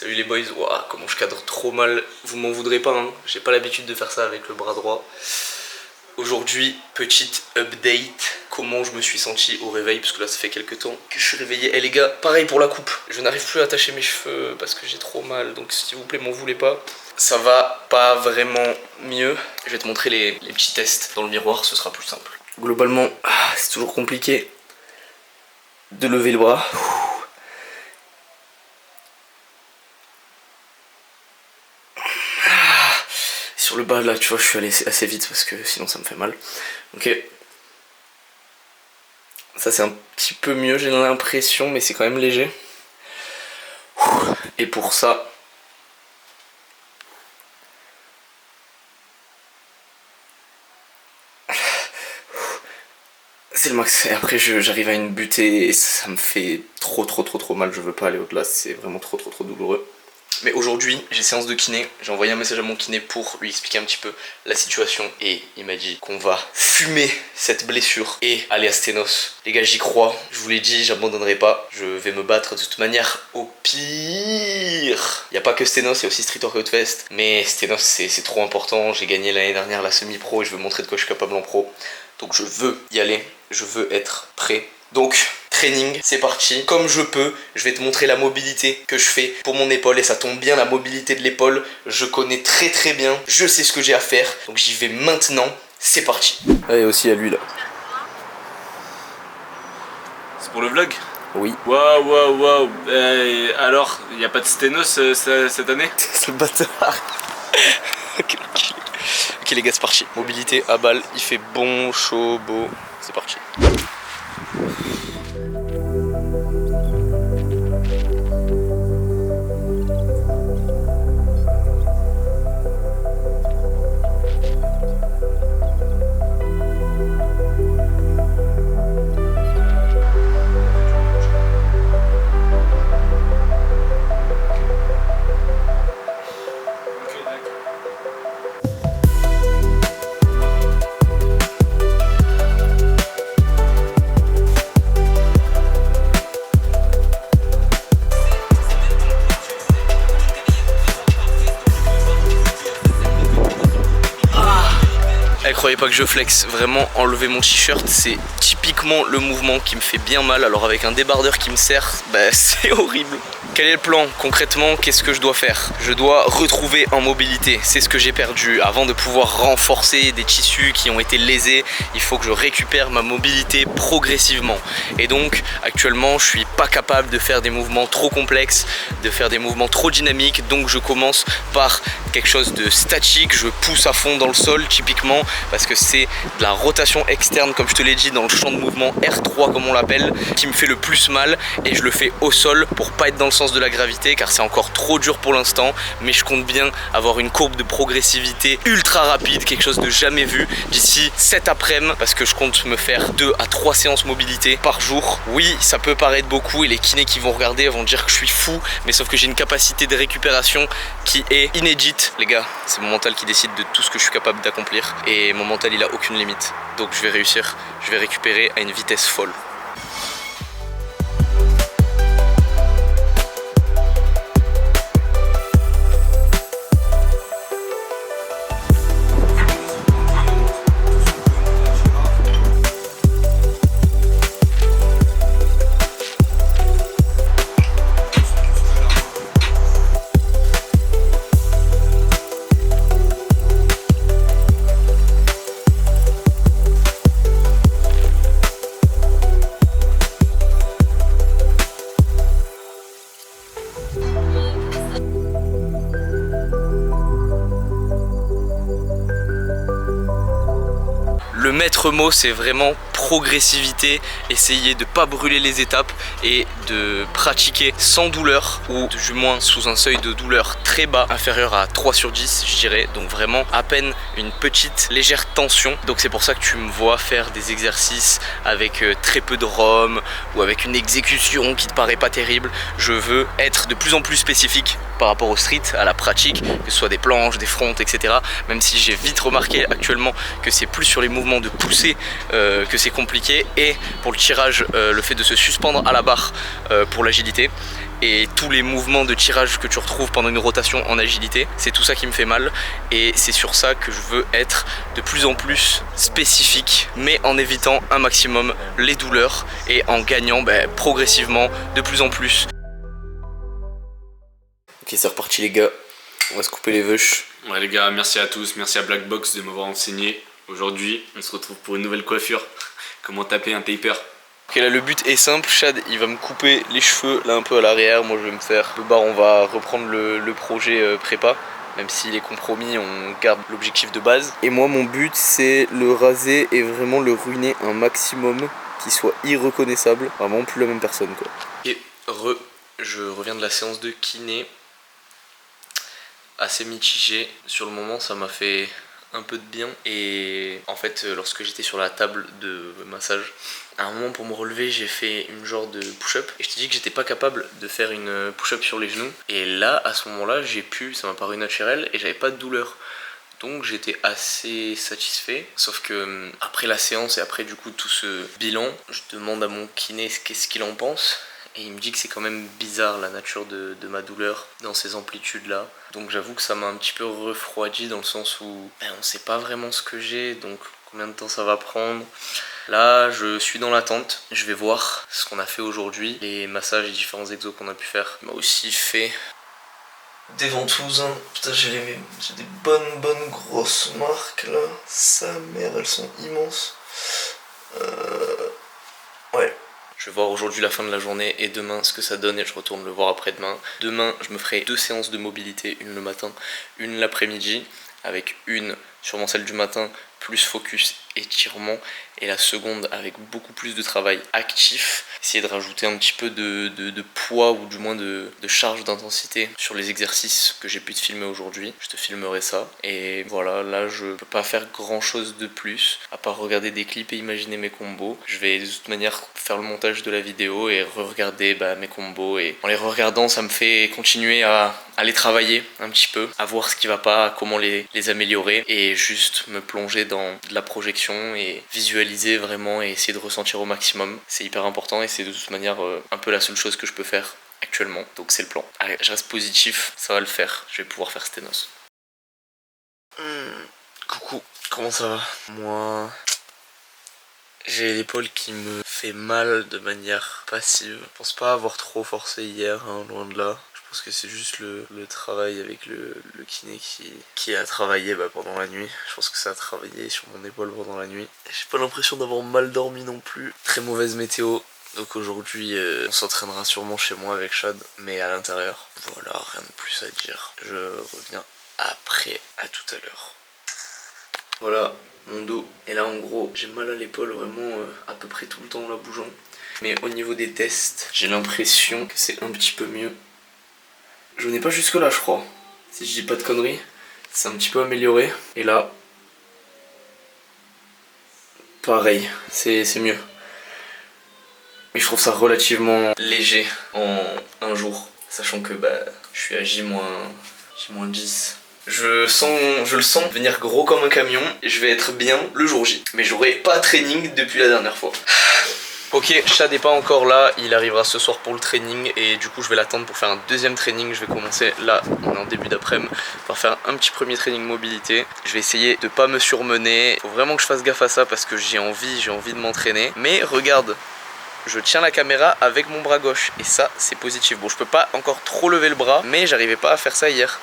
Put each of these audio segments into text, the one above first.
Salut les boys, ouah, comment je cadre trop mal, vous m'en voudrez pas, hein. J'ai pas l'habitude de faire ça avec le bras droit. Aujourd'hui, petite update, comment je me suis senti au réveil, parce que là ça fait quelques temps que je suis réveillé. Et les gars, pareil pour la coupe, je n'arrive plus à attacher mes cheveux parce que j'ai trop mal, donc s'il vous plaît m'en voulez pas. Ça va pas vraiment mieux, je vais te montrer les petits tests dans le miroir, ce sera plus simple. Globalement, c'est toujours compliqué de lever le bras. Sur le bas là, tu vois, je suis allé assez vite parce que sinon ça me fait mal. Ok. Ça c'est un petit peu mieux, j'ai l'impression, mais c'est quand même léger. Et pour ça, c'est le max. Et après j'arrive à une butée et ça me fait trop mal. Je veux pas aller au-delà, c'est vraiment trop douloureux. Mais aujourd'hui, j'ai séance de kiné, j'ai envoyé un message à mon kiné pour lui expliquer un petit peu la situation et il m'a dit qu'on va fumer cette blessure et aller à Sténos. Les gars, j'y crois, je vous l'ai dit, j'abandonnerai pas, je vais me battre de toute manière au pire. Il n'y a pas que Sténos, il y a aussi Street Workout Fest, mais Sténos c'est trop important, j'ai gagné l'année dernière la semi-pro et je veux montrer de quoi je suis capable en pro. Donc je veux y aller, je veux être prêt. Donc, training, c'est parti. Comme je peux, je vais te montrer la mobilité que je fais pour mon épaule. Et ça tombe bien, la mobilité de l'épaule, je connais très bien. Je sais ce que j'ai à faire. Donc j'y vais maintenant. C'est parti. Et aussi à lui là. C'est pour le vlog? Oui. Waouh. Alors, il n'y a pas de Sténos cette année? C'est le bâtard. Ok les gars, c'est parti. Mobilité à balle, il fait bon, chaud, beau. C'est parti. Croyez pas que je flex, vraiment enlever mon t-shirt c'est typiquement le mouvement qui me fait bien mal. Alors avec un débardeur qui me serre, bah c'est horrible. Quel est le plan? Concrètement, qu'est-ce que je dois faire? Je dois retrouver en mobilité, c'est ce que j'ai perdu. Avant de pouvoir renforcer des tissus qui ont été lésés, il faut que je récupère ma mobilité progressivement. Et donc actuellement je suis pas capable de faire des mouvements trop complexes, de faire des mouvements trop dynamiques. Donc je commence par quelque chose de statique, je pousse à fond dans le sol typiquement, parce que c'est de la rotation externe, comme je te l'ai dit, dans le champ de mouvement R3 comme on l'appelle, qui me fait le plus mal. Et je le fais au sol pour pas être dans le sens de la gravité, car c'est encore trop dur pour l'instant. Mais je compte bien avoir une courbe de progressivité ultra rapide, quelque chose de jamais vu d'ici cet après-midi, parce que je compte me faire 2 à 3 séances mobilité par jour. Oui, ça peut paraître beaucoup et les kinés qui vont regarder vont dire que je suis fou, mais sauf que j'ai une capacité de récupération qui est inédite. Les gars, c'est mon mental qui décide de tout ce que je suis capable d'accomplir. Et mon mental il a aucune limite, donc je vais réussir, je vais récupérer à une vitesse folle. Le maître mot c'est vraiment progressivité, essayer de pas brûler les étapes et de pratiquer sans douleur, ou du moins sous un seuil de douleur très bas, inférieur à 3/10 je dirais, donc vraiment à peine une petite légère tension. Donc c'est pour ça que tu me vois faire des exercices avec très peu de ROM ou avec une exécution qui te paraît pas terrible. Je veux être de plus en plus spécifique par rapport au street, à la pratique, que ce soit des planches, des fronts, etc. Même si j'ai vite remarqué actuellement que c'est plus sur les mouvements de poussée que c'est compliqué, et pour le tirage, le fait de se suspendre à la barre pour l'agilité. et tous les mouvements de tirage que tu retrouves pendant une rotation en agilité, c'est tout ça qui me fait mal et c'est sur ça que je veux être de plus en plus spécifique, mais en évitant un maximum les douleurs et en gagnant progressivement de plus en plus. Ok, c'est reparti les gars, on va se couper les veuches. Ouais les gars, merci à tous, merci à Blackbox de m'avoir enseigné. Aujourd'hui, on se retrouve pour une nouvelle coiffure. Comment taper un taper. Ok, là le but est simple, Chad il va me couper les cheveux là un peu à l'arrière, moi je vais me faire le bar, on va reprendre le projet prépa. Même s'il est compromis, on garde l'objectif de base. Et moi mon but c'est le raser et vraiment le ruiner un maximum, qu'il soit irreconnaissable, vraiment plus la même personne quoi. Et je reviens de la séance de kiné, assez mitigé. Sur le moment ça m'a fait un peu de bien et en fait lorsque j'étais sur la table de massage, à un moment pour me relever j'ai fait une genre de push-up et je t'ai dit que j'étais pas capable de faire une push-up sur les genoux et là à ce moment là j'ai pu, ça m'a paru naturel et j'avais pas de douleur, donc j'étais assez satisfait. Sauf que après la séance et après du coup tout ce bilan, je demande à mon kiné qu'est-ce qu'il en pense. Et il me dit que c'est quand même bizarre la nature de ma douleur dans ces amplitudes là. Donc j'avoue que ça m'a un petit peu refroidi dans le sens où on sait pas vraiment ce que j'ai, donc combien de temps ça va prendre. Là je suis dans l'attente, je vais voir ce qu'on a fait aujourd'hui, les massages et différents exos qu'on a pu faire. Il m'a aussi fait des ventouses, hein. Putain j'ai des bonnes grosses marques là. Sa mère, elles sont immenses. Ouais. Je vais voir aujourd'hui la fin de la journée et demain ce que ça donne et je retourne le voir après-demain. Demain je me ferai 2 séances de mobilité, une le matin, une l'après-midi, avec une sûrement celle du matin plus focus étirement et la seconde avec beaucoup plus de travail actif. Essayer de rajouter un petit peu de poids ou du moins de charge d'intensité sur les exercices que j'ai pu te filmer aujourd'hui. Je te filmerai ça et voilà, là je peux pas faire grand chose de plus à part regarder des clips et imaginer mes combos. Je vais de toute manière faire le montage de la vidéo et re-regarder mes combos et en les re-regardant ça me fait continuer à les travailler un petit peu, à voir ce qui va pas, comment les améliorer et juste me plonger dans de la projection et visualiser vraiment et essayer de ressentir au maximum. C'est hyper important et c'est de toute manière un peu la seule chose que je peux faire actuellement, donc c'est le plan. Allez, je reste positif, ça va le faire, je vais pouvoir faire Sténos. Coucou, comment ça va? Moi, j'ai l'épaule qui me fait mal de manière passive. Je pense pas avoir trop forcé hier, hein, loin de là. Je pense que c'est juste le travail avec le kiné qui a travaillé pendant la nuit. Je pense que ça a travaillé sur mon épaule pendant la nuit. J'ai pas l'impression d'avoir mal dormi non plus. Très mauvaise météo. Donc aujourd'hui on s'entraînera sûrement chez moi avec Chad, mais à l'intérieur. Voilà, rien de plus à dire. Je reviens après, à tout à l'heure. Voilà mon dos. Et là en gros j'ai mal à l'épaule vraiment à peu près tout le temps en la bougeant. Mais au niveau des tests, j'ai l'impression que c'est un petit peu mieux. Je n'ai pas jusque là je crois, si je dis pas de conneries, c'est un petit peu amélioré. Et là, pareil, c'est mieux. Mais je trouve ça relativement léger en un jour, sachant que je suis à J-10. Je le sens venir gros comme un camion et je vais être bien le jour J. Mais j'aurai pas training depuis la dernière fois. Ok, Chad n'est pas encore là, il arrivera ce soir pour le training et du coup je vais l'attendre pour faire un deuxième training. Je vais commencer là, on est en début d'après-midi, par faire un petit premier training mobilité. Je vais essayer de pas me surmener, faut vraiment que je fasse gaffe à ça parce que j'ai envie de m'entraîner. Mais regarde, je tiens la caméra avec mon bras gauche et ça c'est positif. Bon, je peux pas encore trop lever le bras, mais j'arrivais pas à faire ça hier.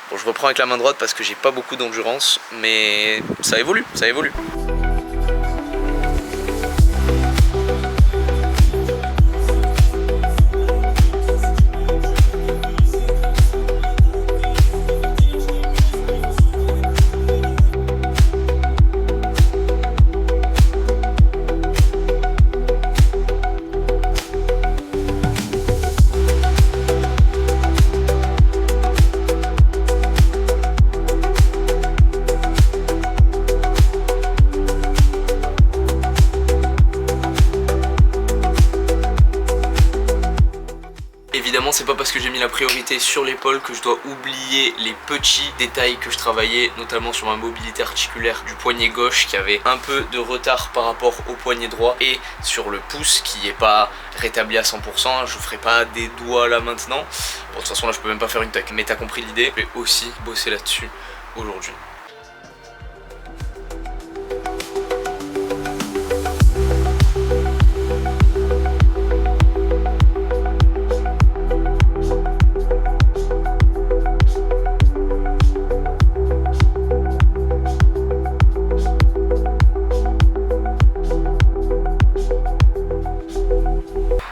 Bon, je reprends avec la main droite parce que j'ai pas beaucoup d'endurance, mais ça évolue, ça évolue. c'est pas parce que j'ai mis la priorité sur l'épaule que je dois oublier les petits détails que je travaillais, notamment sur ma mobilité articulaire du poignet gauche qui avait un peu de retard par rapport au poignet droit, et sur le pouce qui est pas rétabli à 100%. Je ferai pas des doigts là maintenant. Bon, de toute façon là je peux même pas faire une tuck, mais t'as compris l'idée. Je vais aussi bosser là-dessus aujourd'hui.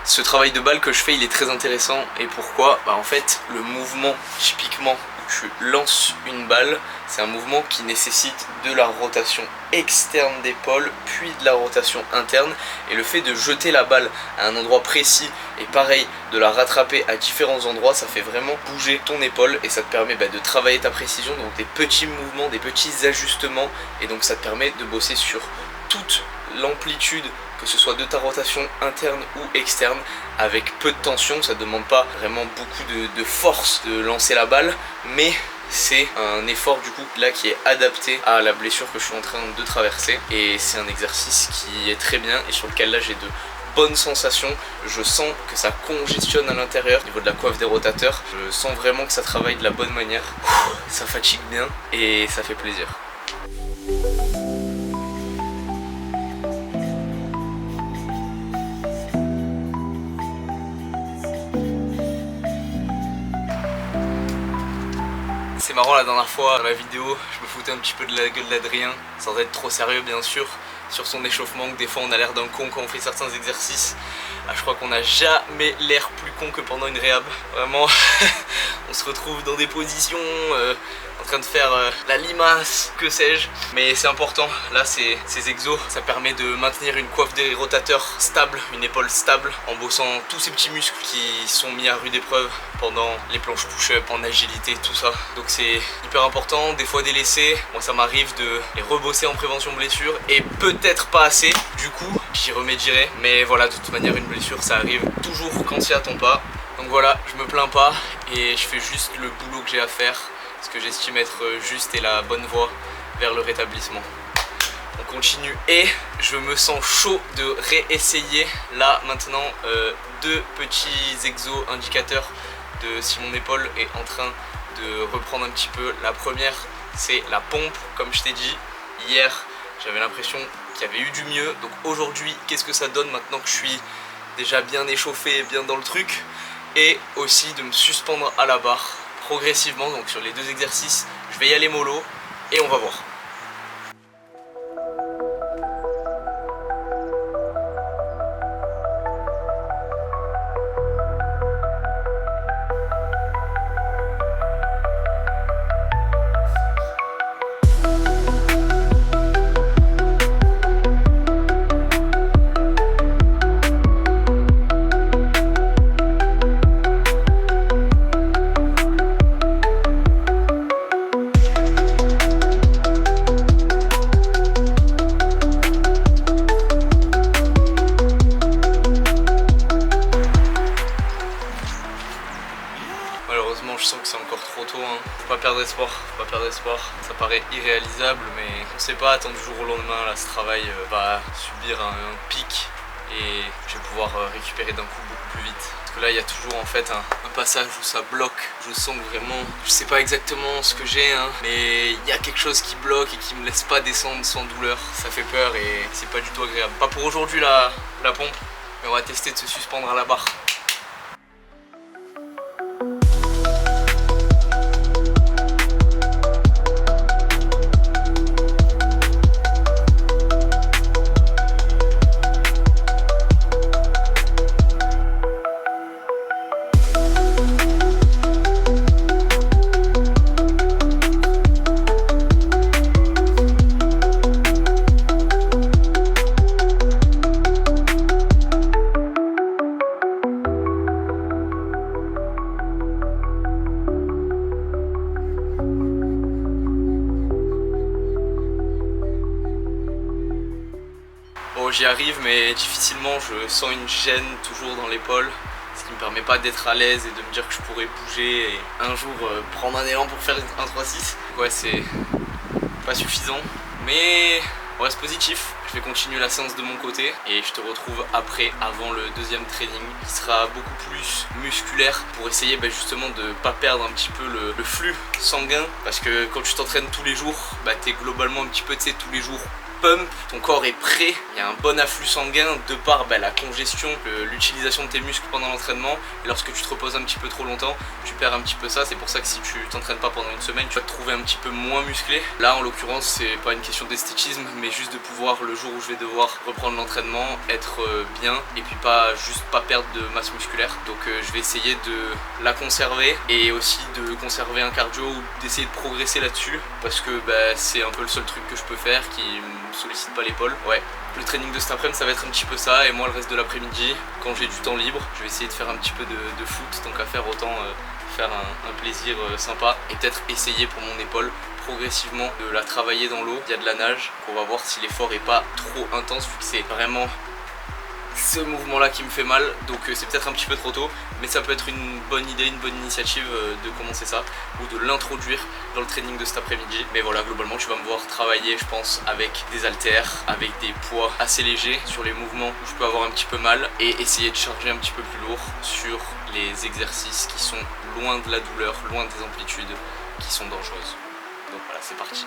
Ce travail de balle que je fais, il est très intéressant. Et pourquoi? Bah en fait, le mouvement typiquement où tu lances une balle, c'est un mouvement qui nécessite de la rotation externe d'épaule puis de la rotation interne, et le fait de jeter la balle à un endroit précis et pareil de la rattraper à différents endroits, ça fait vraiment bouger ton épaule et ça te permet de travailler ta précision, donc des petits mouvements, des petits ajustements, et donc ça te permet de bosser sur toute l'amplitude, que ce soit de ta rotation interne ou externe, avec peu de tension. Ça ne demande pas vraiment beaucoup de force de lancer la balle, mais c'est un effort du coup là qui est adapté à la blessure que je suis en train de traverser, et c'est un exercice qui est très bien et sur lequel là j'ai de bonnes sensations. Je sens que ça congestionne à l'intérieur au niveau de la coiffe des rotateurs. Je sens vraiment que ça travaille de la bonne manière. Ça fatigue bien et ça fait plaisir. C'est marrant, la dernière fois dans la vidéo, je me foutais un petit peu de la gueule d'Adrien, sans être trop sérieux bien sûr, sur son échauffement, que des fois on a l'air d'un con quand on fait certains exercices. Ah, je crois qu'on n'a jamais l'air plus con que pendant une réhab. Vraiment, on se retrouve dans des positions en train de faire la limace, que sais-je. Mais c'est important, là ces exos, ça permet de maintenir une coiffe des rotateurs stable, une épaule stable, en bossant tous ces petits muscles qui sont mis à rude épreuve pendant les planches push-up, en agilité, tout ça. Donc c'est hyper important, des fois délaissé. Moi ça m'arrive de les rebosser en prévention blessure, et peut-être pas assez, du coup j'y remédierai. Mais voilà, de toute manière une blessure ça arrive toujours quand t'y attends pas. Donc voilà, je me plains pas et je fais juste le boulot que j'ai à faire, ce que j'estime être juste et la bonne voie vers le rétablissement. On continue et je me sens chaud de réessayer là maintenant deux petits exos indicateurs de si mon épaule est en train de reprendre un petit peu. La première c'est la pompe, comme je t'ai dit hier, j'avais l'impression qu'il y avait eu du mieux. Donc aujourd'hui, qu'est-ce que ça donne maintenant que je suis déjà bien échauffé et bien dans le truc, et aussi de me suspendre à la barre progressivement. Donc sur les deux exercices, je vais y aller mollo et on va voir. Malheureusement, je sens que c'est encore trop tôt, hein. Faut pas perdre espoir, Ça paraît irréalisable, mais on sait pas, attendre du jour au lendemain, là, ce travail va subir un pic et je vais pouvoir récupérer d'un coup beaucoup plus vite. Parce que là, il y a toujours en fait un passage où ça bloque. Je sens que vraiment, je sais pas exactement ce que j'ai, hein, mais il y a quelque chose qui bloque et qui me laisse pas descendre sans douleur. Ça fait peur et c'est pas du tout agréable. Pas pour aujourd'hui la pompe, mais on va tester de se suspendre à la barre. Bon, j'y arrive, mais difficilement, je sens une gêne toujours dans l'épaule, ce qui me permet pas d'être à l'aise et de me dire que je pourrais bouger et un jour prendre un élan pour faire un 3-6. Ouais, c'est pas suffisant, mais on reste positif. Je vais continuer la séance de mon côté et je te retrouve après, avant le deuxième training qui sera beaucoup plus musculaire pour essayer justement de pas perdre un petit peu le flux sanguin, parce que quand tu t'entraînes tous les jours, t'es globalement un petit peu, tu sais, tous les jours pump, ton corps est prêt, il y a un bon afflux sanguin de par la congestion, l'utilisation de tes muscles pendant l'entraînement, et lorsque tu te reposes un petit peu trop longtemps, tu perds un petit peu ça. C'est pour ça que si tu t'entraînes pas pendant une semaine, tu vas te trouver un petit peu moins musclé. Là en l'occurrence c'est pas une question d'esthétisme, mais juste de pouvoir, le jour où je vais devoir reprendre l'entraînement, être bien et puis pas perdre de masse musculaire. Donc je vais essayer de la conserver et aussi de conserver un cardio ou d'essayer de progresser là-dessus, parce que c'est un peu le seul truc que je peux faire qui me sollicite pas l'épaule. Ouais, le training de cet après-midi ça va être un petit peu ça, et moi le reste de l'après-midi, quand j'ai du temps libre, je vais essayer de faire un petit peu de foot, tant qu'à faire autant faire un plaisir sympa, et peut-être essayer pour mon épaule progressivement de la travailler dans l'eau. Il y a de la nage, on va voir si l'effort est pas trop intense, vu que c'est vraiment ce mouvement là qui me fait mal, donc c'est peut-être un petit peu trop tôt, mais ça peut être une bonne idée, une bonne initiative de commencer ça ou de l'introduire dans le training de cet après-midi. Mais voilà, globalement tu vas me voir travailler, je pense, avec des haltères, avec des poids assez légers sur les mouvements où je peux avoir un petit peu mal, et essayer de charger un petit peu plus lourd sur les exercices qui sont loin de la douleur, loin des amplitudes qui sont dangereuses. Donc voilà, c'est parti.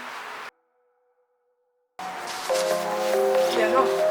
Et alors ?